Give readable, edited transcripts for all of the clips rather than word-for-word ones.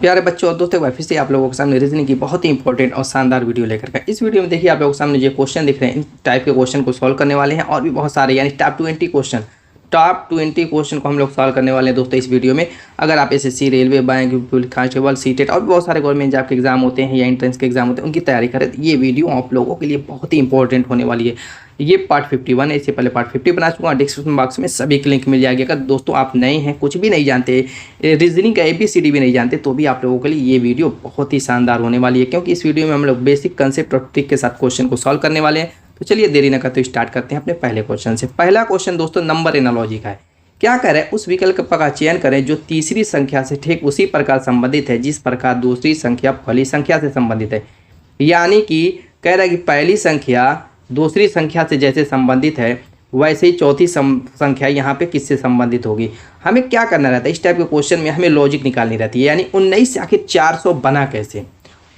प्यारे बच्चों और दोस्तों, एक बार फिर से आप लोगों के सामने रीजनिंग की बहुत ही इंपॉर्टेंट और शानदार वीडियो लेकर के। इस वीडियो में देखिए आप लोगों के सामने जो क्वेश्चन दिख रहे हैं, इन टाइप के क्वेश्चन को सॉल्व करने वाले हैं और भी बहुत सारे, यानी टॉप 20 क्वेश्चन को हम लोग सॉल्व करने वाले हैं दोस्तों इस वीडियो में। अगर आप SSC, railway, bank, police constable, CTET और भी बहुत सारे गवर्नमेंट जॉब के एग्जाम होते हैं या एंट्रेंस के एग्जाम होते हैं, उनकी तैयारी करें तो ये वीडियो आप लोगों के लिए बहुत ही इंपॉर्टेंट होने वाली है। ये पार्ट 51 है, इससे पहले पार्ट 50 बना चुका हूँ। डिस्क्रिप्शन बॉक्स में सभी की लिंक मिल जाएगी। अगर दोस्तों आप नए हैं, कुछ भी नहीं जानते, रीजनिंग का ABCD भी नहीं जानते, तो भी आप लोगों के लिए ये वीडियो बहुत ही शानदार होने वाली है, क्योंकि इस वीडियो में हम लोग बेसिक कंसेप्ट और ट्रिक के साथ क्वेश्चन को सॉल्व करने वाले हैं। तो चलिए देरी न करते स्टार्ट करते हैं अपने पहले क्वेश्चन से। पहला क्वेश्चन दोस्तों नंबर एनालॉजी का है। क्या करें, उस विकल्प का चयन करें जो तीसरी संख्या से ठीक उसी प्रकार संबंधित है जिस प्रकार दूसरी संख्या पहली संख्या से संबंधित है। यानी कि कह रहा है कि पहली संख्या दूसरी संख्या से जैसे संबंधित है, वैसे ही चौथी संख्या यहाँ पे किससे संबंधित होगी। हमें क्या करना रहता है इस टाइप के क्वेश्चन में, हमें लॉजिक निकालनी रहती है। यानी 19 से आखिर 400 बना कैसे,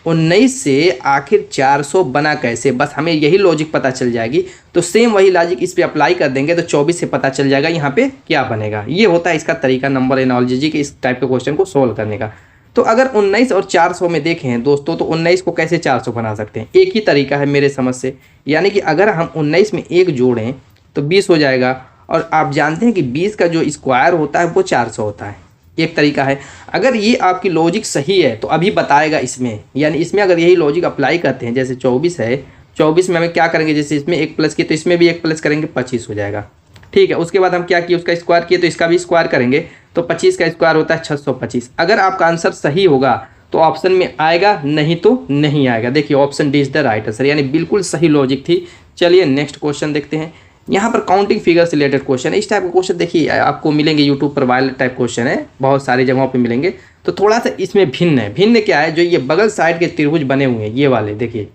19 से आखिर 400 बना कैसे, बस हमें यही लॉजिक पता चल जाएगी। तो सेम वही लॉजिक इस पे अप्लाई कर देंगे तो 24 से पता चल जाएगा यहाँ पे क्या बनेगा। ये होता है इसका तरीका नंबर एनालॉजी के इस टाइप के क्वेश्चन को सोल्व करने का। तो अगर 19 और 400 में देखें दोस्तों, तो 19 को कैसे 400 बना सकते हैं, एक ही तरीका है मेरे समझ से। यानी कि अगर हम 19 में एक जोड़ें तो 20 हो जाएगा, और आप जानते हैं कि 20 का जो स्क्वायर होता है वो 400 होता है। एक तरीका है। अगर ये आपकी लॉजिक सही है तो अभी बताएगा इसमें, यानी इसमें अगर यही लॉजिक अप्लाई करते हैं, जैसे 24 है, 24 में हमें क्या करेंगे, जैसे इसमें 1 प्लस किए तो इसमें भी 1 प्लस करेंगे, 25 हो जाएगा। ठीक है, उसके बाद हम क्या किए, उसका स्क्वायर किए तो इसका भी स्क्वायर करेंगे, तो 25 का स्क्वायर होता है 625। अगर आपका आंसर सही होगा तो ऑप्शन में आएगा, नहीं तो नहीं आएगा। देखिए option D is the right answer, यानी बिल्कुल सही लॉजिक थी। चलिए नेक्स्ट क्वेश्चन देखते हैं। यहाँ पर काउंटिंग फिगर से रिलेटेड क्वेश्चन है। इस टाइप का क्वेश्चन देखिए आपको मिलेंगे यूट्यूब पर, वायरल टाइप क्वेश्चन है, बहुत सारी जगहों पे मिलेंगे। तो थोड़ा सा इसमें भिन्न है। भिन्न क्या है, जो ये बगल साइड के त्रिभुज बने हुए हैं ये वाले, देखिए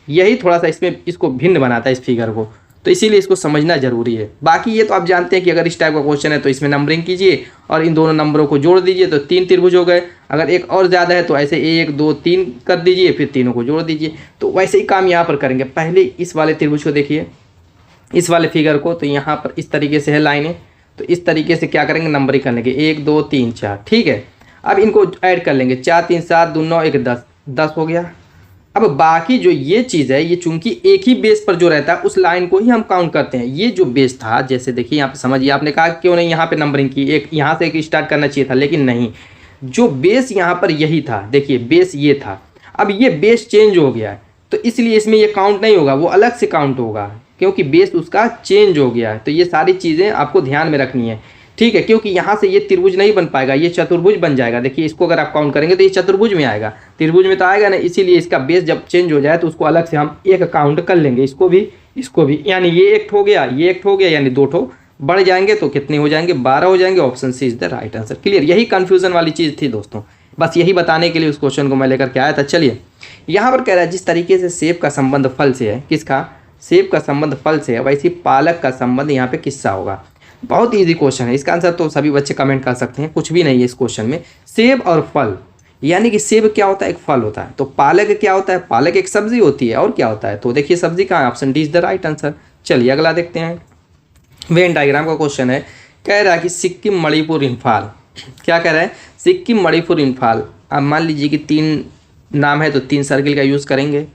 यही थोड़ा सा इसमें इसको भिन्न बनाता है इस फिगर को, तो इसीलिए इसको समझना जरूरी है। बाकी ये तो आप जानते हैं कि अगर इस टाइप का क्वेश्चन है तो इसमें नंबरिंग कीजिए और इन दोनों नंबरों को जोड़ दीजिए तो 3 त्रिभुज हो गए। अगर एक और ज़्यादा है तो ऐसे 1 2 3 कर दीजिए, फिर तीनों को जोड़ दीजिए। तो वैसे ही काम यहाँ पर करेंगे। पहले इस वाले त्रिभुज को देखिए, इस वाले फिगर को, तो यहाँ पर इस तरीके से है लाइनें, तो इस तरीके से क्या करेंगे, नंबरिंग कर लेंगे 1 2 3 4। ठीक है, अब इनको ऐड कर लेंगे, 4 3 7 2 9 1 10, 10 हो गया। अब बाकी जो ये चीज़ है, ये चूंकि एक ही बेस पर जो रहता है उस लाइन को ही हम काउंट करते हैं। ये जो बेस था, जैसे देखिए यहाँ पे समझिए, आपने कहा क्यों नहीं यहाँ पे नंबरिंग की, एक यहाँ से एक स्टार्ट करना चाहिए था, लेकिन नहीं, जो बेस यहाँ पर यही था। देखिए बेस ये था, अब ये बेस चेंज हो गया है तो इसलिए इसमें ये काउंट नहीं होगा, वो अलग से काउंट होगा, क्योंकि बेस उसका चेंज हो गया है। तो ये सारी चीज़ें आपको ध्यान में रखनी है। ठीक है, क्योंकि यहाँ से ये त्रिभुज नहीं बन पाएगा, ये चतुर्भुज बन जाएगा। देखिए इसको अगर आप काउंट करेंगे तो ये चतुर्भुज में आएगा, त्रिभुज में तो आएगा ना। इसीलिए इसका बेस जब चेंज हो जाए तो उसको अलग से हम एक काउंट कर लेंगे, इसको भी। यानी ये एक हो गया, ये एक हो गया, यानी 2 ठो बढ़ जाएंगे तो कितने हो जाएंगे, 12 हो जाएंगे। Option C is the right answer. Clear, यही कन्फ्यूजन वाली चीज़ थी दोस्तों, बस यही बताने के लिए उस क्वेश्चन को मैं लेकर के आया था। चलिए यहाँ पर कह रहा है जिस तरीके से सेब का संबंध फल से है, किसका, सेब का संबंध फल से है, वैसे पालक का संबंध यहाँ पे किससा होगा। बहुत इजी क्वेश्चन है, इसका आंसर तो सभी बच्चे कमेंट कर सकते हैं, कुछ भी नहीं है इस क्वेश्चन में। सेब और फल, यानी कि सेब क्या होता है, एक फल होता है, तो पालक क्या होता है, पालक एक सब्जी होती है, और क्या होता है, तो देखिए सब्जी कहाँ है, option D is the right answer. चलिए अगला देखते हैं। वेन डायग्राम का क्वेश्चन है। कह रहा है कि सिक्किम, मणिपुर, इम्फाल। क्या कह रहा है, सिक्किम, मणिपुर, इम्फाल। अब मान लीजिए कि 3 नाम है तो 3 सर्किल का यूज़ करेंगे।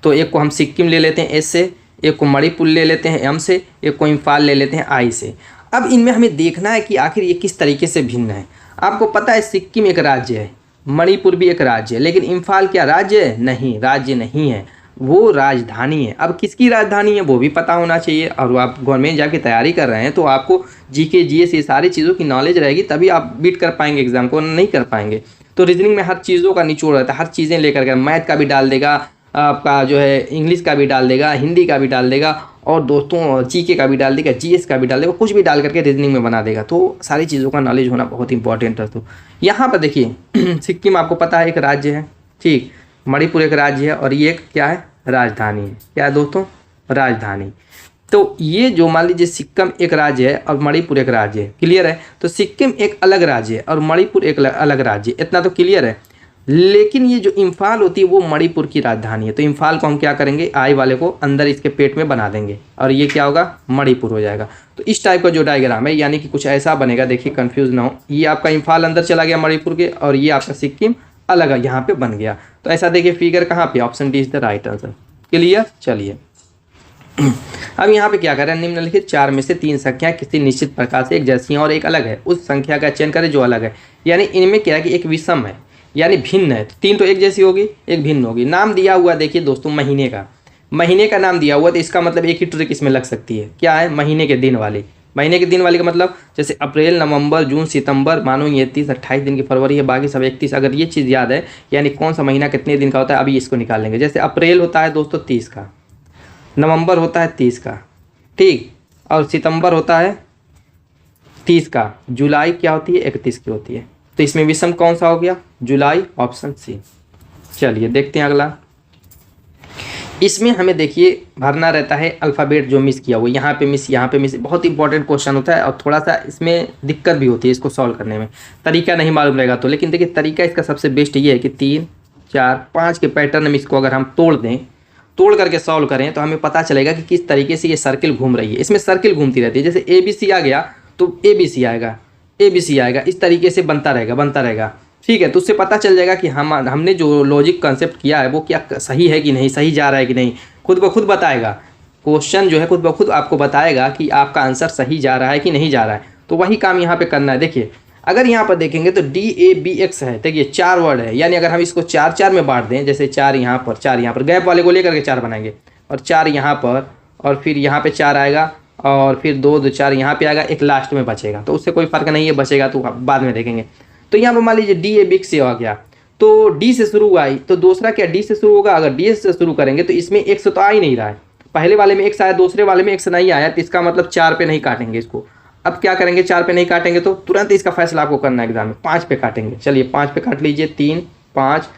तो एक को हम सिक्किम ले लेते हैं एस से, एक को मणिपुर ले लेते हैं एम से, एक को इम्फाल ले लेते हैं आई से। अब इनमें हमें देखना है कि आखिर ये किस तरीके से भिन्न है। आपको पता है सिक्किम एक राज्य है, मणिपुर भी एक राज्य है, लेकिन इम्फाल क्या राज्य है, नहीं, राज्य नहीं है, वो राजधानी है। अब किसकी राजधानी है वो भी पता होना चाहिए, और आप गवर्नमेंट जॉब की तैयारी कर रहे हैं तो आपको जीके जीएस ये सारी चीज़ों की नॉलेज रहेगी, तभी आप बीट कर पाएंगे एग्जाम को, नहीं कर पाएंगे। तो रीजनिंग में हर चीज़ों का निचोड़ रहता है, हर चीज़ें लेकर के, मैथ का भी डाल देगा, आपका जो है इंग्लिश का भी डाल देगा, हिंदी का भी डाल देगा, और दोस्तों जीके का भी डाल देगा, जीएस का भी डाल देगा, कुछ भी डाल करके रीजनिंग में बना देगा। तो सारी चीज़ों का नॉलेज होना बहुत इंपॉर्टेंट है। तो यहाँ पर देखिए सिक्किम आपको पता है एक राज्य है, ठीक, मणिपुर एक राज्य है, और ये एक क्या है, राजधानी है। क्या है दोस्तों, राजधानी। तो ये जो मान लीजिए सिक्किम एक राज्य है और मणिपुर एक राज्य है, क्लियर है। तो सिक्किम एक अलग राज्य है और मणिपुर एक अलग राज्य है, इतना तो क्लियर है। लेकिन ये जो इम्फाल होती है वो मणिपुर की राजधानी है, तो इम्फाल को हम क्या करेंगे, आई वाले को अंदर इसके पेट में बना देंगे और ये क्या होगा, मणिपुर हो जाएगा। तो इस टाइप का जो डायग्राम है यानी कि कुछ ऐसा बनेगा, देखिए कंफ्यूज ना हो, ये आपका इम्फाल अंदर चला गया मणिपुर के और ये आपका सिक्किम अलग यहाँ पे बन गया। तो ऐसा देखिए फिगर कहाँ पे, option D is the right answer. Clear, चलिए अब यहाँ पे क्या करें, निम्नलिखित 4 में से 3 संख्या किसी निश्चित प्रकार से एक जैसी हैं और एक अलग है, उस संख्या का चयन करें जो अलग है। यानी इनमें क्या है कि एक विषम है यानी भिन्न है, तो 3 तो एक जैसी होगी, एक भिन्न होगी। नाम दिया हुआ देखिए दोस्तों महीने का नाम दिया हुआ, तो इसका मतलब एक ही ट्रिक इसमें लग सकती है, क्या है, महीने के दिन वाली। महीने के दिन वाली का मतलब जैसे अप्रैल, नवंबर, जून, सितंबर, मानो ये 30-28 दिन की फरवरी है, बाकी सब 31। अगर ये चीज़ याद है यानी कौन सा महीना कितने दिन का होता है, अभी इसको निकाल लेंगे। जैसे अप्रैल होता है दोस्तों 30 का, नवंबर होता है 30 का, ठीक, और सितंबर होता है 30 का, जुलाई क्या होती है 31 की होती है। तो इसमें विषम कौन सा हो गया, जुलाई, ऑप्शन सी। चलिए देखते हैं अगला। इसमें हमें देखिए भरना रहता है अल्फ़ाबेट जो मिस किया हुआ, यहाँ पे मिस, बहुत इंपॉर्टेंट क्वेश्चन होता है और थोड़ा सा इसमें दिक्कत भी होती है इसको सॉल्व करने में, तरीका नहीं मालूम रहेगा तो। लेकिन देखिए तरीका इसका सबसे बेस्ट ये है कि 3, 4, 5 के पैटर्न में इसको अगर हम तोड़ करके सॉल्व करें तो हमें पता चलेगा कि किस तरीके से ये सर्किल घूम रही है। इसमें सर्किल घूमती रहती है, जैसे ABC आ गया तो ABC आएगा, इस तरीके से बनता रहेगा, ठीक है। तो उससे पता चल जाएगा कि हमने जो लॉजिक कंसेप्ट किया है वो क्या सही है कि नहीं, सही जा रहा है कि नहीं, खुद ब खुद बताएगा। क्वेश्चन जो है खुद ब खुद आपको बताएगा कि आपका आंसर सही जा रहा है कि नहीं जा रहा है। तो वही काम यहाँ पे करना है। देखिए अगर यहाँ पर देखेंगे तो DABX है, देखिए 4 वर्ड है, यानी अगर हम इसको 4-4 में बांट दें, जैसे 4 यहाँ पर, गैप वाले को लेकर के 4 बनाएंगे और 4 यहाँ पर और फिर यहाँ पे 4 आएगा और फिर 2-2-4 यहाँ पे आएगा, एक लास्ट में बचेगा, तो उससे कोई फर्क नहीं है, बचेगा तो बाद में देखेंगे। तो यहाँ पर मान लीजिए DABX से आ गया तो D से शुरू हुआ है, तो दूसरा क्या D से शुरू होगा। अगर D से शुरू करेंगे तो इसमें X तो आ ही नहीं रहा है, पहले वाले में X आया, दूसरे वाले में X नहीं आया, तो इसका मतलब 4 पे नहीं काटेंगे इसको। अब क्या करेंगे, 4 पे नहीं काटेंगे तो तुरंत इसका फैसला आपको करना है एग्जाम में, 5 पे काटेंगे। चलिए 5 पे काट लीजिए, 3, 5,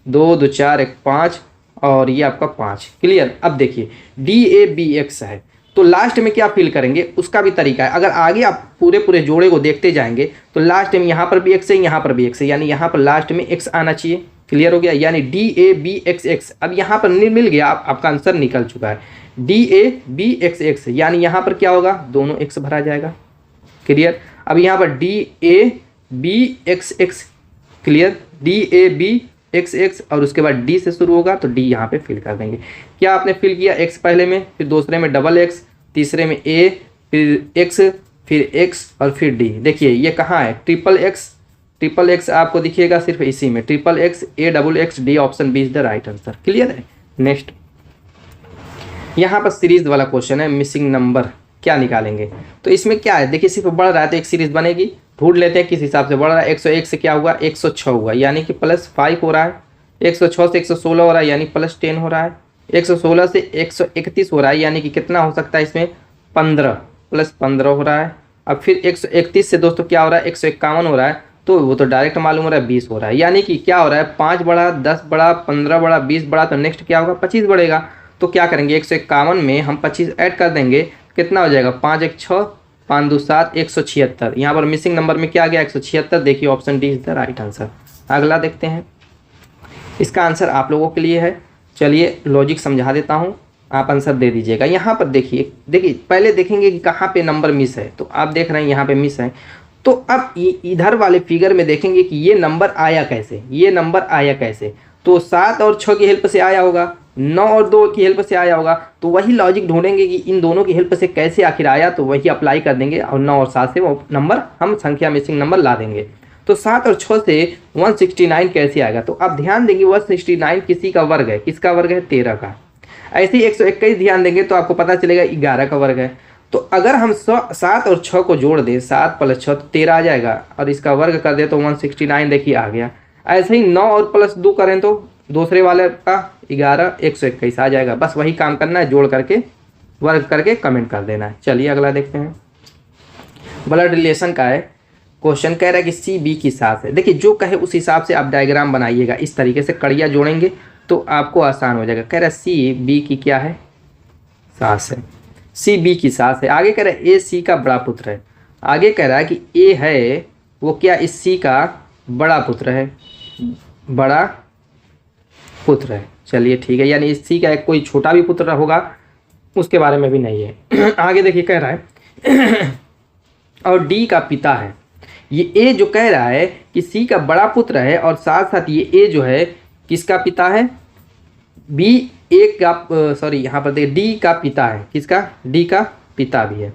2-2-4 1 5 और ये आपका 5। क्लियर। अब देखिए DABX है तो लास्ट में क्या फिल करेंगे उसका भी तरीका है। अगर आगे आप पूरे जोड़े को देखते जाएंगे तो लास्ट में यहाँ पर भी X है, यहाँ पर भी X है, यानी यहाँ पर लास्ट में X आना चाहिए। क्लियर हो गया, यानी DABXX। अब यहाँ पर मिल गया, आपका आंसर निकल चुका है DABXX, यानी यहाँ पर क्या होगा, दोनों X भरा जाएगा। क्लियर। अब यहाँ पर DABXX, क्लियर, DABXX और उसके बाद D से शुरू होगा तो D यहाँ पे फिल कर देंगे। क्या आपने फिल किया, X पहले में, फिर दूसरे में XX, तीसरे में A, फिर X, फिर X और फिर D। देखिए ये कहाँ है, ट्रिपल X आपको दिखिएगा सिर्फ इसी में, XX, AXXD, option B is the right answer. Clear है। नेक्स्ट यहाँ पर सीरीज वाला क्वेश्चन है, मिसिंग नंबर क्या निकालेंगे। तो इसमें क्या है, देखिए सिर्फ बढ़ रहा है तो एक सीरीज बनेगी, ढूंढ लेते हैं किस हिसाब से बढ़ रहा है। 101 से क्या हुआ, 106 हुआ, यानी कि +5 हो रहा है। 106 से 116 हो रहा है, यानी +10 हो रहा है। 116 से 131 हो रहा है, यानी कि कितना हो सकता है इसमें, 15, +15 हो रहा है। अब फिर 131 से दोस्तों क्या हो रहा है, 151 हो रहा है, तो वो तो डायरेक्ट मालूम हो रहा है 20 हो रहा है, यानी कि क्या हो रहा है, 5 बढ़ा, 10 बढ़ा, 15 बढ़ा, 20 बढ़ा, तो नेक्स्ट क्या होगा, 25 बढ़ेगा। तो क्या करेंगे, 151 में हम 25 ऐड कर देंगे, कितना हो जाएगा, 5 1 6, 5 2 7, 176। यहाँ पर मिसिंग नंबर में क्या आ गया, 176। देखिए option D is the right answer. अगला देखते हैं, इसका आंसर आप लोगों के लिए है। चलिए लॉजिक समझा देता हूँ, आप आंसर दे दीजिएगा। यहाँ पर देखिए पहले देखेंगे कि कहाँ पे नंबर मिस है, तो आप देख रहे हैं यहाँ पे मिस है। तो अब इधर वाले फिगर में देखेंगे कि ये नंबर आया कैसे, तो 7 और 6 की हेल्प से आया होगा, 9 और 2 की हेल्प से आया होगा। तो वही लॉजिक ढूंढेंगे कि इन दोनों की हेल्प से कैसे आखिर आया, तो वही अप्लाई कर देंगे और 9 और 7 से वो नंबर हम संख्या मिसिंग नंबर ला देंगे। तो 7 और 6 से 169 कैसे आएगा, तो आप ध्यान देंगे 169 किसी का वर्ग है, किसका वर्ग है, 13 का। ऐसे ही 121 ध्यान देंगे तो आपको पता चलेगा 11 का वर्ग है। तो अगर हम 7 और 6 को जोड़ दें, 7 + 6 तो 13 आ जाएगा, और इसका वर्ग कर दे तो 169 देखिए आ गया। ऐसे ही 9 और +2 करें तो दूसरे वाले का 11, 121 आ जाएगा। बस वही काम करना है, जोड़ करके वर्ग करके कमेंट कर देना है। चलिए अगला देखते हैं, ब्लड रिलेशन का है क्वेश्चन, कह रहा है कि CB की सास है। देखिए जो कहे उस हिसाब से आप डायग्राम बनाइएगा, इस तरीके से कड़िया जोड़ेंगे तो आपको आसान हो जाएगा। कह रहा है CB की क्या है, सास है, CB की सास है। आगे कह रहा है AC का बड़ा पुत्र है। आगे कह रहा है कि A है वो क्या, इस C का बड़ा पुत्र है। बड़ा पुत्र है। चलिए ठीक है, यानी सी का एक कोई छोटा भी पुत्र होगा, उसके बारे में भी नहीं है। आगे देखिए कह रहा है और डी का पिता है। ये ए जो कह रहा है कि सी का बड़ा पुत्र है और साथ साथ ये ए जो है किसका पिता है, बी ए का सॉरी यहाँ पर देखिए डी का पिता है। किसका, डी का पिता भी है।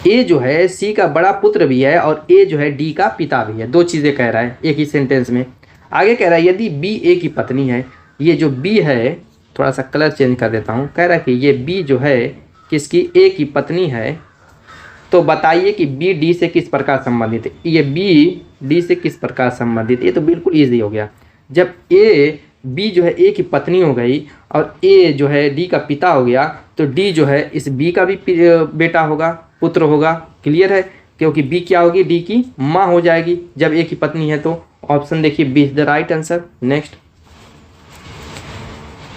ए जो है सी का बड़ा पुत्र भी है और ए जो है डी का पिता भी है। दो चीज़ें कह रहा है एक ही सेंटेंस में। आगे कह रहा है यदि बी ए की पत्नी है। ये जो बी है, थोड़ा सा कलर चेंज कर देता हूँ, कह रहा है कि ये बी जो है किसकी, ए की पत्नी है, तो बताइए कि बी डी से किस प्रकार संबंधित है। ये बी डी से किस प्रकार संबंधित, ये तो बिल्कुल ईजी हो गया। जब ए बी जो है ए की पत्नी हो गई और ए जो है डी का पिता हो गया, तो डी जो है इस बी का भी बेटा होगा, पुत्र होगा। क्लियर है, क्योंकि बी क्या होगी, डी की माँ हो जाएगी जब ए की पत्नी है। तो ऑप्शन देखिए B is the right answer. Next,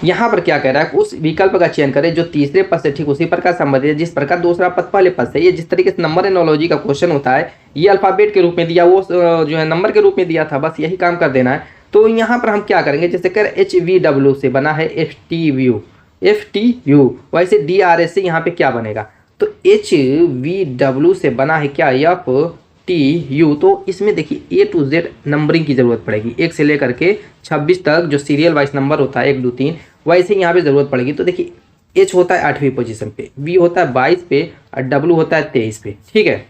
यहाँ पर क्या कह रहा है, उस विकल्प का चयन करें जो तीसरे पद से ठीक उसी प्रकार संबंधित है जिस प्रकार दूसरा पद पहले पद से। ये जिस तरीके से नंबर एनोलॉजी का क्वेश्चन होता है, ये अल्फाबेट के रूप में दिया, वो जो है नंबर के रूप में दिया था, बस यही काम कर देना है। तो यहाँ पर हम क्या करेंगे, जैसे कर HVW से बना है FTU, वैसे DRS से यहाँ पे क्या बनेगा, तो HVW से बना है क्या, FTU। तो इसमें देखिए A to Z नंबरिंग की ज़रूरत पड़ेगी, 1 से लेकर के 26 तक जो सीरियल वाइज नंबर होता है 1 2 3, वैसे यहाँ पे ज़रूरत पड़ेगी। तो देखिए H होता है 8वीं पोजीशन पे, V होता है 22 पे और W होता है 23 पे। ठीक है,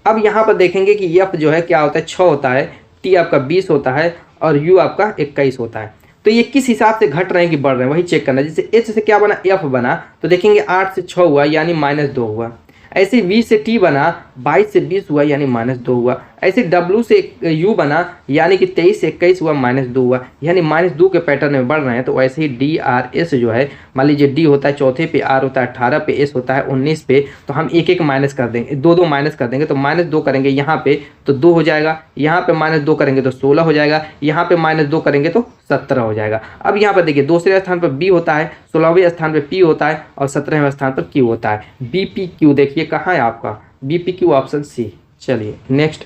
अब यहाँ पर देखेंगे कि F जो है क्या होता है, 6 होता है, T आपका 20 होता है और U आपका 21 होता है। तो ये किस हिसाब से घट रहे हैं कि बढ़ रहे हैं, वही चेक करना है। जैसे H से क्या बना, F बना, तो देखेंगे 8 से 6 हुआ यानी -2 हुआ। ऐसे V से T बना, 22 से 20 हुआ यानी -2 हुआ। ऐसे W से U बना यानी कि 23 से 21 हुआ, -2 हुआ, यानी -2 के पैटर्न में बढ़ रहे हैं। तो वैसे ही DRS जो है, मान लीजिए D होता है 4थे पे, R होता है 18 पे, S होता है 19 पे, तो हम एक एक माइनस कर देंगे, 2 माइनस कर देंगे। तो -2 करेंगे यहाँ पे तो 2 हो जाएगा, यहाँ पे -2 करेंगे तो 16 हो जाएगा, यहाँ पे -2 करेंगे तो 17 हो जाएगा। अब यहाँ पर देखिए दूसरे स्थान पर B होता है, 16वें स्थान पर P होता है और 17वें स्थान पर Q होता है। BPQ देखिए कहाँ है आपका, BPQ ऑप्शन सी। चलिए नेक्स्ट,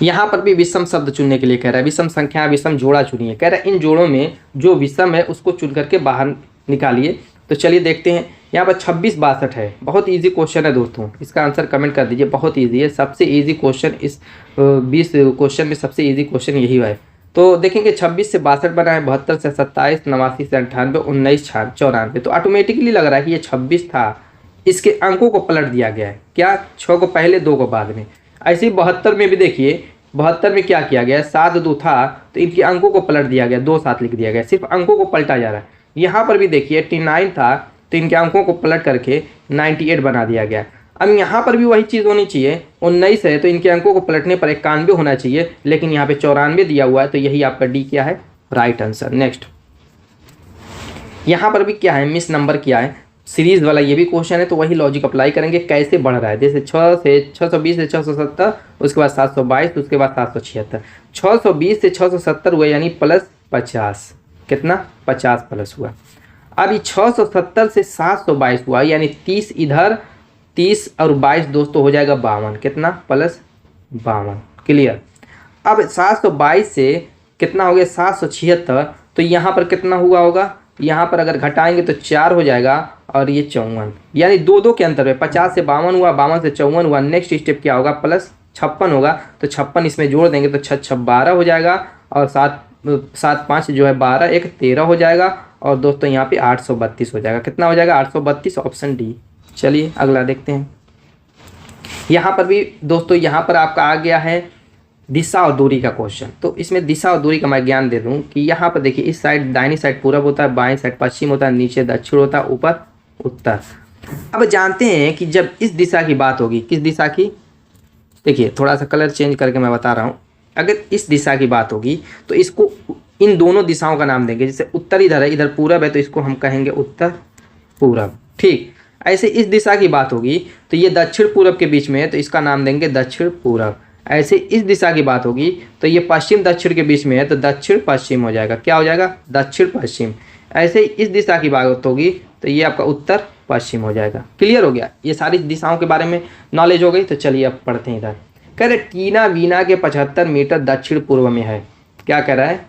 यहाँ पर भी विषम शब्द चुनने के लिए कह रहा है, विषम संख्या विषम जोड़ा चुनिए। कह रहा है इन जोड़ों में जो विषम है उसको चुन करके बाहर निकालिए। तो चलिए देखते हैं, यहाँ पर 26 62 है। बहुत इजी क्वेश्चन है दोस्तों, इसका आंसर कमेंट कर दीजिए, बहुत इजी है, सबसे इजी क्वेश्चन इस 20 क्वेश्चन में सबसे इजी क्वेश्चन यही है। तो देखेंगे 26 से 62 बना है, 72 से 27, 89 से 98, 19 94। तो ऑटोमेटिकली लग रहा है कि ये 26 था, इसके अंकों को पलट दिया गया है। क्या, 6 को पहले 2 को बाद में। ऐसे ही 72 में भी देखिए, 72 में क्या किया गया, 7 2 था तो इनके अंकों को पलट दिया गया, 2 7 लिख दिया गया, सिर्फ अंकों को पलटा जा रहा है। यहाँ पर भी देखिए 89 था तो इनके अंकों को पलट करके 98 बना दिया गया। अब यहाँ पर भी वही चीज़ होनी चाहिए, 19 है तो इनके अंकों को पलटने पर 91 होना चाहिए, लेकिन यहाँ पे 94 दिया हुआ है, तो यही आपका डी क्या है, राइट आंसर। नेक्स्ट, यहाँ पर भी क्या है, मिस नंबर क्या है, सीरीज वाला ये भी क्वेश्चन है, तो वही लॉजिक अप्लाई करेंगे, कैसे बढ़ रहा है। जैसे 6 से 620 से 670, उसके बाद 722, उसके बाद 776, 620 से 670 हुआ यानी +50, कितना, 50 प्लस हुआ। अब ये 670 से 722 हुआ यानी 30 इधर, 30 और 22 दोस्तों हो जाएगा 52, कितना, +52। क्लियर। अब 722 से कितना हो गया, 776, तो यहाँ पर कितना हुआ होगा, यहाँ पर अगर घटाएंगे तो 4 हो जाएगा और ये 54, यानी 2 के अंतर में 50 से 52 हुआ, 52 से 54 हुआ। नेक्स्ट स्टेप क्या होगा, +56 होगा, तो 56 इसमें जोड़ देंगे तो 6 6 12 हो जाएगा और 7 5 जो है 12 1 13 हो जाएगा और दोस्तों यहाँ पे 832 हो जाएगा। कितना हो जाएगा, 832, ऑप्शन डी। चलिए अगला देखते हैं। यहाँ पर भी दोस्तों, यहाँ पर आपका आ गया है दिशा और दूरी का क्वेश्चन। तो इसमें दिशा और दूरी का मैं ज्ञान दे दूं कि यहाँ पर देखिए, इस साइड दाहिनी साइड पूरब होता है, बाएं साइड पश्चिम होता है, नीचे दक्षिण होता है, ऊपर उत्तर। अब जानते हैं कि जब इस दिशा की बात होगी, किस दिशा की, देखिए थोड़ा सा कलर चेंज करके मैं बता रहा हूँ। अगर इस दिशा की बात होगी तो इसको इन दोनों दिशाओं का नाम देंगे। जैसे उत्तर इधर है, इधर पूरब है, तो इसको हम कहेंगे उत्तर पूरब। ठीक, ऐसे इस दिशा की बात होगी तो ये दक्षिण पूरब के बीच में है, तो इसका नाम देंगे दक्षिण पूरब। ऐसे इस दिशा की बात होगी तो ये पश्चिम दक्षिण के बीच में है, तो दक्षिण पश्चिम हो जाएगा। क्या हो जाएगा, दक्षिण पश्चिम। ऐसे इस दिशा की बात होगी तो ये आपका उत्तर पश्चिम हो जाएगा। क्लियर हो गया, ये सारी दिशाओं के बारे में नॉलेज हो गई। तो चलिए अब पढ़ते हैं इधर। कह रहे टीना वीना के 75 मीटर दक्षिण पूर्व में है। क्या कह रहा है,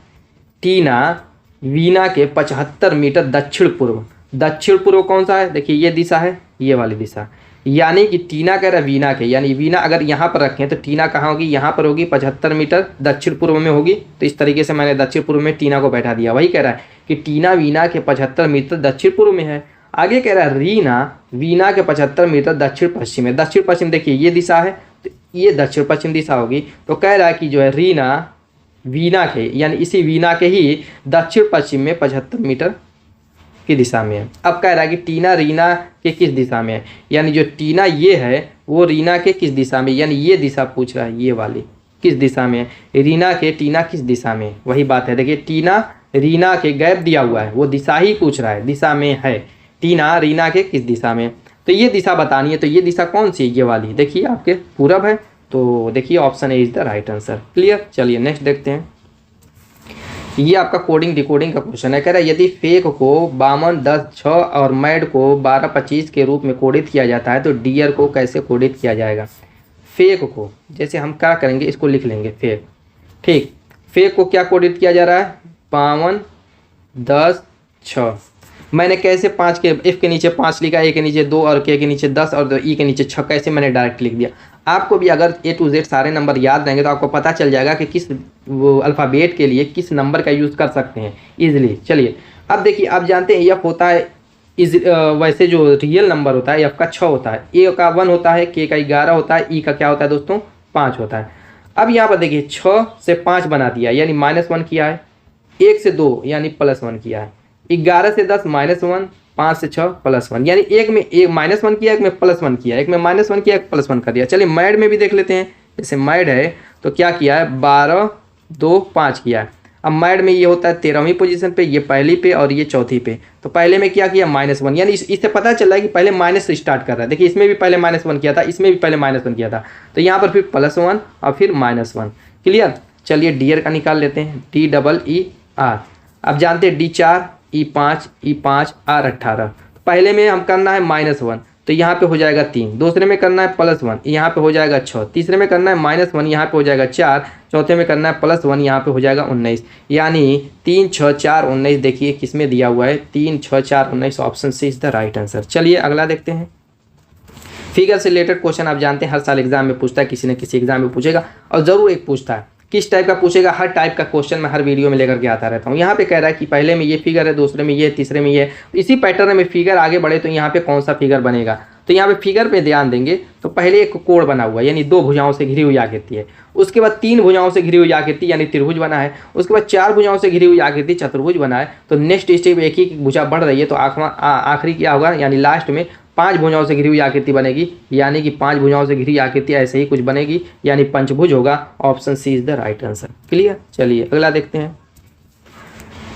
टीना वीना के 75 मीटर दक्षिण पूर्व। दक्षिण पूर्व कौन सा है, देखिए ये दिशा है, ये वाली दिशा, यानी कि टीना कह रहा है वीना के, यानी वीना अगर यहाँ पर रखें तो टीना कहाँ होगी, यहाँ पर होगी, 75 मीटर दक्षिण पूर्व में होगी। तो इस तरीके से मैंने दक्षिण पूर्व में टीना को बैठा दिया। वही कह रहा है कि टीना वीना के 75 मीटर दक्षिण पूर्व में है। आगे कह रहा है रीना वीना के 75 मीटर दक्षिण पश्चिम है। दक्षिण पश्चिम देखिए ये दिशा है, तो ये दक्षिण पश्चिम दिशा होगी। तो कह रहा है कि जो है रीना वीना के, यानी इसी वीना के ही दक्षिण पश्चिम में 75 मीटर की दिशा में है। अब कह रहा है कि टीना रीना के किस दिशा में है, यानी जो टीना ये है वो रीना के किस दिशा में, यानी ये दिशा पूछ रहा है, ये वाली किस दिशा में है, रीना के टीना किस दिशा में। वही बात है, देखिए टीना रीना के गैप दिया हुआ है, वो दिशा ही पूछ रहा है, दिशा में है, टीना रीना के किस दिशा में। तो ये दिशा बतानी है, तो ये दिशा कौन सी है, ये वाली, देखिए आपके पूरब है। तो देखिए option A is the right answer. Clear, चलिए नेक्स्ट देखते हैं। ये आपका कोडिंग डिकोडिंग का क्वेश्चन है। कह रहा है यदि फेक को 52, 10, 6 और मैड को 12, 25 के रूप में कोडित किया जाता है तो डियर को कैसे कोडित किया जाएगा। फेक को जैसे हम क्या करेंगे, इसको लिख लेंगे फेक, ठीक। फेक को क्या कोडित किया जा रहा है, 52, 10, 6। मैंने कैसे 5 के एफ के नीचे 5 लिखा, ए के नीचे 2 और के नीचे 10 और ई के नीचे 6, कैसे मैंने डायरेक्ट लिख दिया। आपको भी अगर ए टू जेड सारे नंबर याद रहेंगे तो आपको पता चल जाएगा कि किस वो अल्फ़ाबेट के लिए किस नंबर का यूज़ कर सकते हैं ईजिली। चलिए अब देखिए, आप जानते हैं एफ होता है वैसे जो रियल नंबर होता है एफ का 6 होता है, ए का 1 होता है, के का 11 होता है, ई का क्या होता है दोस्तों 5 होता है। अब यहाँ पर देखिए 6 से 5 बना दिया यानी -1 किया है, 1 से 2 यानी +1 किया है, 11 से 10 -1, 5 से 6 +1, यानी एक में एक -1 किया, एक में +1 किया, एक में -1 किया, एक +1 कर दिया। चलिए मैड में भी देख लेते हैं। जैसे मैड है तो क्या किया है, 12, 2, 5 किया है। अब मैड में ये होता है 13वीं पोजीशन पे, ये पहली पे और ये चौथी पे। तो पहले में क्या किया, -1, यानी इससे पता चल रहा है कि पहले माइनस से स्टार्ट कर रहा है। देखिए इसमें भी पहले -1 किया था, इसमें भी पहले -1 किया था, तो यहाँ पर फिर +1 और फिर -1। क्लियर, चलिए डियर का निकाल लेते हैं, DEER। अब जानते हैं D4, E5, E5, R18। पहले में हम करना है -1 तो यहाँ पे हो जाएगा 3, दूसरे में करना है +1 यहाँ पे हो जाएगा 6, तीसरे में करना है -1 यहाँ पे हो जाएगा 4, चौथे में करना है +1 यहाँ पे हो जाएगा 19, यानी 3, 6, 4, 19। देखिए किस में दिया हुआ है, 3, 6, 4, 19, option C is the right answer. चलिए अगला देखते हैं। फिगर से रिलेटेड क्वेश्चन आप जानते हैं हर साल एग्जाम में पूछता है, किसी न किसी एग्जाम में पूछेगा और ज़रूर एक पूछता है। किस टाइप का पूछेगा, हर टाइप का क्वेश्चन मैं हर वीडियो में लेकर के आता रहता हूँ। यहाँ पे कह रहा है कि पहले में ये फिगर है, दूसरे में ये, तीसरे में ये, इसी पैटर्न में फिगर आगे बढ़े तो यहाँ पे कौन सा फिगर बनेगा। तो यहाँ पे फिगर पे ध्यान देंगे तो पहले एक कोण बना हुआ है यानी 2 भुजाओं से घिरी हुई आकृति है, उसके बाद 3 भुजाओं से घिरी हुई आकृति यानी त्रिभुज बना है, उसके बाद 4 भुजाओं से घिरी हुई आकृति चतुर्भुज बना है। तो नेक्स्ट स्टेप एक ही भुजा बढ़ रही है तो आखिरी क्या होगा, यानी लास्ट में 5 भुजाओं से घिरी हुई आकृति बनेगी, यानी कि 5 भुजाओं से घिरी आकृति ऐसे ही कुछ बनेगी, यानी पंचभुज होगा। Option C is the right answer. Clear, चलिए अगला देखते हैं।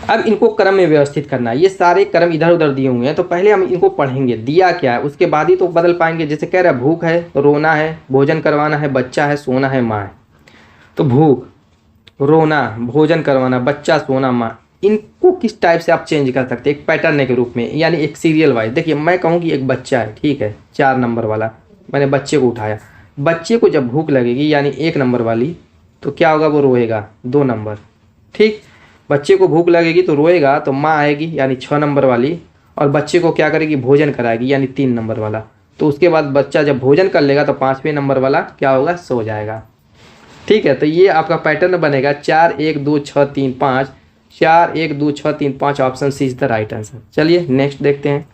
अब इनको क्रम में व्यवस्थित करना है, ये सारे क्रम इधर उधर दिए हुए हैं तो पहले हम इनको पढ़ेंगे दिया क्या है, उसके बाद ही तो बदल पाएंगे। जैसे कह रहा है भूख है तो रोना है, भोजन करवाना है, बच्चा है, सोना है, माँ है। तो भूख, रोना, भोजन करवाना, बच्चा, सोना, माँ, इनको किस टाइप से आप चेंज कर सकते हैं एक पैटर्न के रूप में, यानी एक सीरियल वाइज। देखिए मैं कहूँ कि एक बच्चा है, ठीक है, 4 नंबर वाला, मैंने बच्चे को उठाया, बच्चे को जब भूख लगेगी यानी 1 नंबर वाली तो क्या होगा, वो रोएगा 2 नंबर, ठीक। बच्चे को भूख लगेगी तो रोएगा तो माँ आएगी यानी 6 नंबर वाली, और बच्चे को क्या करेगी, भोजन कराएगी यानी 3 नंबर वाला। तो उसके बाद बच्चा जब भोजन कर लेगा तो 5वें नंबर वाला क्या होगा, सो जाएगा, ठीक है। तो ये आपका पैटर्न बनेगा 4, 1, 2, 6, 3, 5, 4, 1, 2, 6, 3, 5, option C is the right answer. चलिए नेक्स्ट देखते हैं।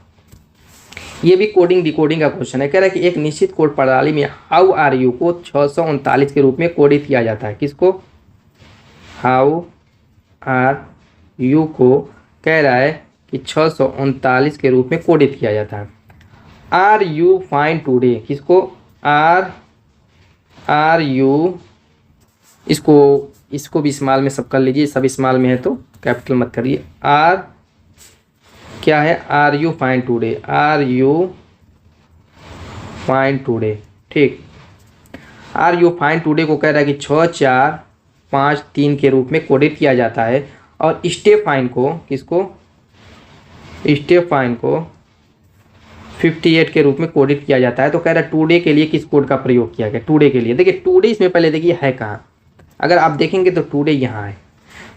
ये भी कोडिंग डिकोडिंग का क्वेश्चन है। कह रहा है कि एक निश्चित कोड प्रणाली में हाउ आर यू को 639 के रूप में कोडित किया जाता है। किसको, हाउ आर यू को कह रहा है कि 639 के रूप में कोडित किया जाता है। आर यू फाइन टूडे, किसको, आर यू, इसको भी इस्तेमाल में सब कर लीजिए, सब इस्तेमाल में है तो कैपिटल मत करिए। आर क्या है, are you fine today, are you fine today, ठीक। आर यू फाइन टूडे को कह रहा है कि 6, 4, 5, 3 के रूप में कोडित किया जाता है। और स्टे फाइन को, किसको, स्टे फाइन को 58 के रूप में कोडित किया जाता है। तो कह रहा है टूडे के लिए किस कोड का प्रयोग किया गया, टूडे के लिए। देखिए टूडे इसमें पहले देखिए है कहाँ, अगर आप देखेंगे तो टूडे यहाँ है,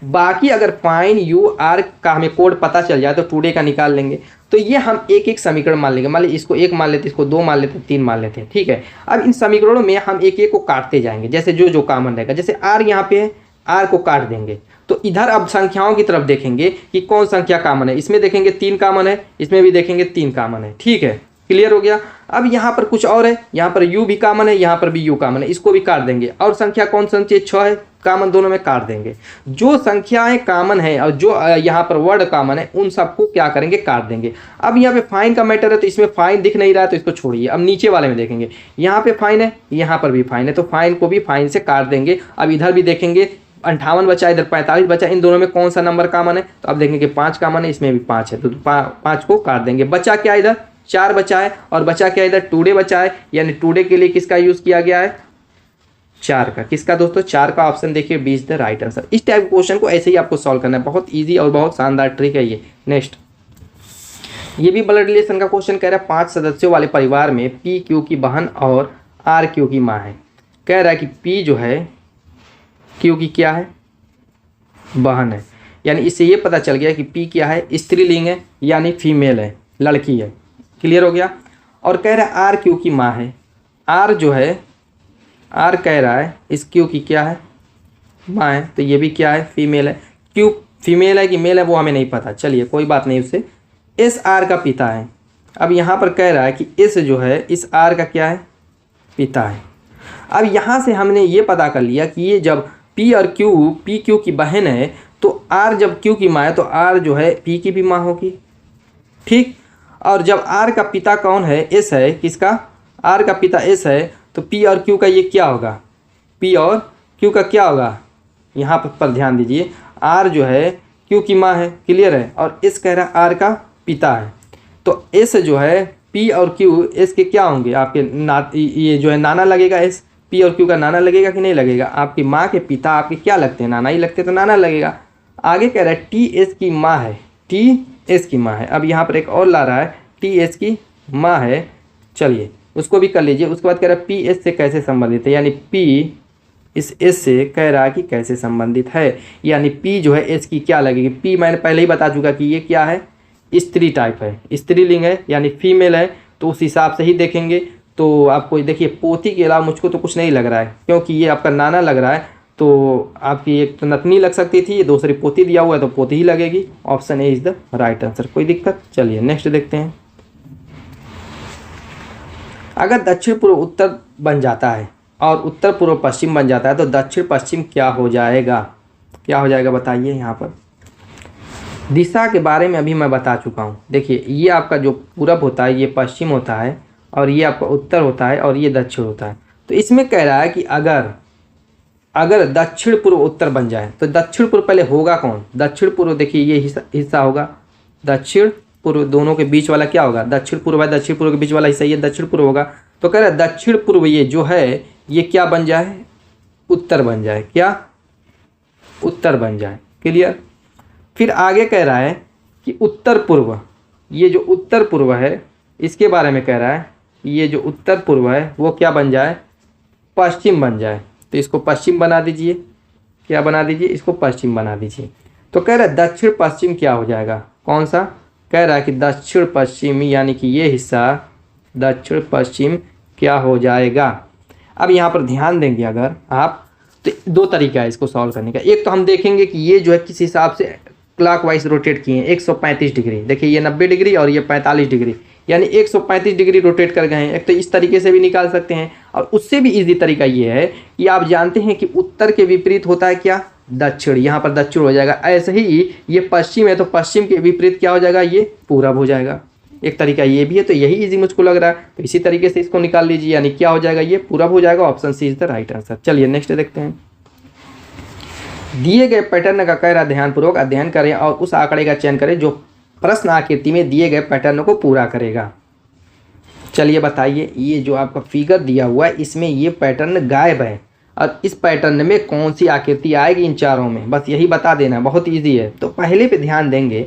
बाकी अगर फाइन यू आर का हमें कोड पता चल जाए तो टुडे का निकाल लेंगे। तो ये हम एक एक समीकरण मान लेंगे, मान लीजिए इसको 1 मान लेते, इसको 2 मान लेते, 3 मान लेते हैं, ठीक है। अब इन समीकरणों में हम एक एक को काटते जाएंगे, जैसे जो जो कॉमन रहेगा। जैसे आर यहाँ पे है, आर को काट देंगे। तो इधर अब संख्याओं की तरफ देखेंगे कि कौन संख्या कॉमन है। इसमें देखेंगे 3 कॉमन है, इसमें भी देखेंगे 3 कॉमन है, ठीक है, क्लियर हो गया। अब यहाँ पर कुछ और है, यहाँ पर u भी कॉमन है, यहाँ पर भी u कॉमन है, इसको भी काट देंगे। और संख्या कौन सी है, 6 है, कॉमन दोनों में काट देंगे। जो संख्याएं कॉमन है और जो यहाँ पर वर्ड कॉमन है उन सबको क्या करेंगे, काट देंगे। अब यहाँ पे फाइन का मैटर है तो इसमें फाइन दिख नहीं रहा है तो इसको छोड़िए। अब नीचे वाले में देखेंगे, यहाँ पे फाइन है, यहाँ पर भी फाइन है, तो फाइन को भी फाइन से काट देंगे। अब इधर भी देखेंगे 58 बचा, इधर 45 बचा, इन दोनों में कौन सा नंबर कॉमन है, तो अब देखेंगे 5 कॉमन है, इसमें भी 5 है, तो 5 को काट देंगे। बचा क्या, इधर 4 बचा है, और बचा क्या, इधर टुडे बचा है, यानी टुडे के लिए किसका यूज किया गया है, 4 का। किसका दोस्तों, 4 का। ऑप्शन देखिए B is the right answer. इस टाइप के क्वेश्चन को ऐसे ही आपको सॉल्व करना है, बहुत ईजी और बहुत शानदार ट्रिक है ये। नेक्स्ट, ये भी ब्लड रिलेशन का क्वेश्चन कह रहा है 5 सदस्यों वाले परिवार में पी क्यू की बहन और आर क्यू की माँ है। कह रहा है कि पी जो है क्यू की क्या है, बहन है, यानी इससे ये पता चल गया कि पी क्या है, स्त्रीलिंग है, यानी फीमेल है, लड़की है, क्लियर हो गया। और कह रहा है आर क्यू की माँ है। आर जो है, आर कह रहा है इस क्यू की क्या है, माँ है, तो ये भी क्या है, फीमेल है। क्यू फीमेल है कि मेल है वो हमें नहीं पता, चलिए कोई बात नहीं उससे। एस आर का पिता है। अब यहाँ पर कह रहा है कि एस जो है इस आर का क्या है, पिता है। अब यहाँ से हमने ये पता कर लिया कि ये जब पी और क्यू, पी क्यू की बहन है तो आर जब क्यू की माँ है तो आर जो है पी की भी माँ होगी, ठीक। और जब आर का पिता कौन है, एस है, किसका, आर का पिता एस है, तो पी और क्यू का ये क्या होगा, पी और क्यू का क्या होगा, यहाँ पर ध्यान दीजिए। आर जो है क्यू की माँ है, क्लियर है, और एस कह रहा है आर का पिता है। तो एस जो है, पी और क्यू एस के क्या होंगे, आपके ये जो है नाना लगेगा, एस पी और क्यू का नाना लगेगा कि नहीं लगेगा। आपकी माँ के पिता आपके क्या लगते हैं, नाना ही लगते हैं, तो नाना लगेगा। आगे कह रहा है टी एस की माँ है, टी एस की माँ है। अब यहाँ पर एक और ला रहा है, टी एस की माँ है, चलिए उसको भी कर लीजिए। उसके बाद कह रहा है पी एस से कैसे संबंधित है, यानी पी इस एस से कह रहा है कि कैसे संबंधित है, यानी पी जो है एस की क्या लगेगी। पी मैंने पहले ही बता चुका कि ये क्या है, स्त्री टाइप है, स्त्रीलिंग है, यानी फीमेल है, तो उस हिसाब से ही देखेंगे। तो आपको देखिए पोती के अलावा मुझको तो कुछ नहीं लग रहा है, क्योंकि ये आपका नाना लग रहा है, तो आपकी एक तो नतनी लग सकती थी, ये दूसरी पोती दिया हुआ है तो पोती ही लगेगी। Option A is the right answer. कोई दिक्कत, चलिए नेक्स्ट देखते हैं। अगर दक्षिण पूर्व उत्तर बन जाता है और उत्तर पूर्व पश्चिम बन जाता है तो दक्षिण पश्चिम क्या हो जाएगा, क्या हो जाएगा बताइए। यहाँ पर दिशा के बारे में अभी मैं बता चुका हूँ। देखिए ये आपका जो पूरब होता है ये पश्चिम होता है, और ये आपका उत्तर होता है, और ये दक्षिण होता है। तो इसमें कह रहा है कि अगर दक्षिण पूर्व उत्तर बन जाए तो दक्षिण पूर्व पहले होगा कौन, दक्षिण पूर्व देखिए ये हिस्सा होगा, दक्षिण पूर्व दोनों के बीच वाला क्या होगा, दक्षिण पूर्व है, दक्षिण पूर्व के बीच वाला हिस्सा ये दक्षिण पूर्व होगा। तो कह रहा है दक्षिण पूर्व ये जो है ये क्या बन जाए, उत्तर बन जाए, क्या, उत्तर बन जाए, क्लियर। फिर आगे कह रहा है कि उत्तर पूर्व, ये जो उत्तर पूर्व है इसके बारे में कह रहा है, ये जो उत्तर पूर्व है वो क्या बन जाए, पश्चिम बन जाए। तो इसको पश्चिम बना दीजिए, क्या बना दीजिए, इसको पश्चिम बना दीजिए। तो कह रहा है दक्षिण पश्चिम क्या हो जाएगा, कौन सा, कह रहा है कि दक्षिण पश्चिम, यानी कि ये हिस्सा दक्षिण पश्चिम क्या हो जाएगा। अब यहाँ पर ध्यान देंगे अगर आप, तो 2 तरीका है इसको सॉल्व करने का। एक तो हम देखेंगे कि ये जो है किस हिसाब से क्लॉकवाइज रोटेट किए हैं, 135 डिग्री, देखिए ये 90 डिग्री और ये 45 डिग्री, यानी 135 डिग्री रोटेट कर गए हैं। एक तो इस तरीके से भी निकाल सकते हैं, और उससे भी इजी तरीका ये है कि आप जानते हैं कि उत्तर के विपरीत होता है क्या, दक्षिण, यहाँ पर दक्षिण हो जाएगा। ऐसे ही ये पश्चिम है तो पश्चिम के विपरीत क्या हो जाएगा, ये पूरब हो जाएगा। एक तरीका ये भी है, तो यही इजी मुझको लग रहा है, तो इसी तरीके से इसको निकाल लीजिए, यानी क्या हो जाएगा, ये पूरब हो जाएगा। Option C is the right answer. चलिए नेक्स्ट देखते हैं। दिए गए पैटर्न का कह रहा ध्यानपूर्वक अध्ययन करें और उस आंकड़े का चयन करें जो प्रश्न आकृति में दिए गए पैटर्न को पूरा करेगा। चलिए बताइए, ये जो आपका फिगर दिया हुआ है इसमें ये पैटर्न गायब है, और इस पैटर्न में कौन सी आकृति आएगी इन चारों में, बस यही बता देना, बहुत इजी है। तो पहले पे ध्यान देंगे,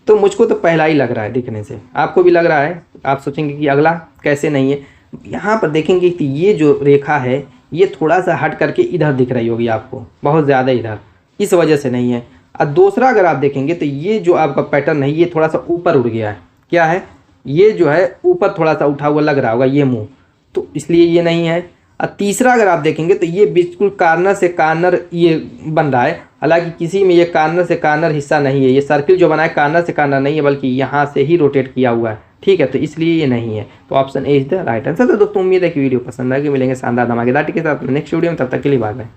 तो मुझको तो पहला ही लग रहा है दिखने से, आपको भी लग रहा है, आप सोचेंगे कि अगला कैसे नहीं है। यहाँ पर देखेंगे कि ये जो रेखा है ये थोड़ा सा हट करके इधर दिख रही होगी आपको, बहुत ज़्यादा इधर, इस वजह से नहीं है। और दूसरा अगर आप देखेंगे तो ये जो आपका पैटर्न है ये थोड़ा सा ऊपर उड़ गया है। क्या है, ये जो है ऊपर थोड़ा सा उठा हुआ लग रहा होगा ये मुंह, तो इसलिए ये नहीं है। और तीसरा अगर आप देखेंगे तो ये बिल्कुल कार्नर से कार्नर ये बन रहा है, हालांकि किसी में ये कार्नर से कार्नर हिस्सा नहीं है। ये सर्किल जो बना है कार्नर से कार्नर नहीं है, बल्कि यहाँ से ही रोटेट किया हुआ है। ठीक है, तो इसलिए ये नहीं है। तो option A is the right answer. तो दोस्तों उम्मीद है कि वीडियो पसंद आएगी। मिलेंगे शानदार धमाकेदार के साथ नेक्स्ट वीडियो में, तब तक के लिए बाय बाय।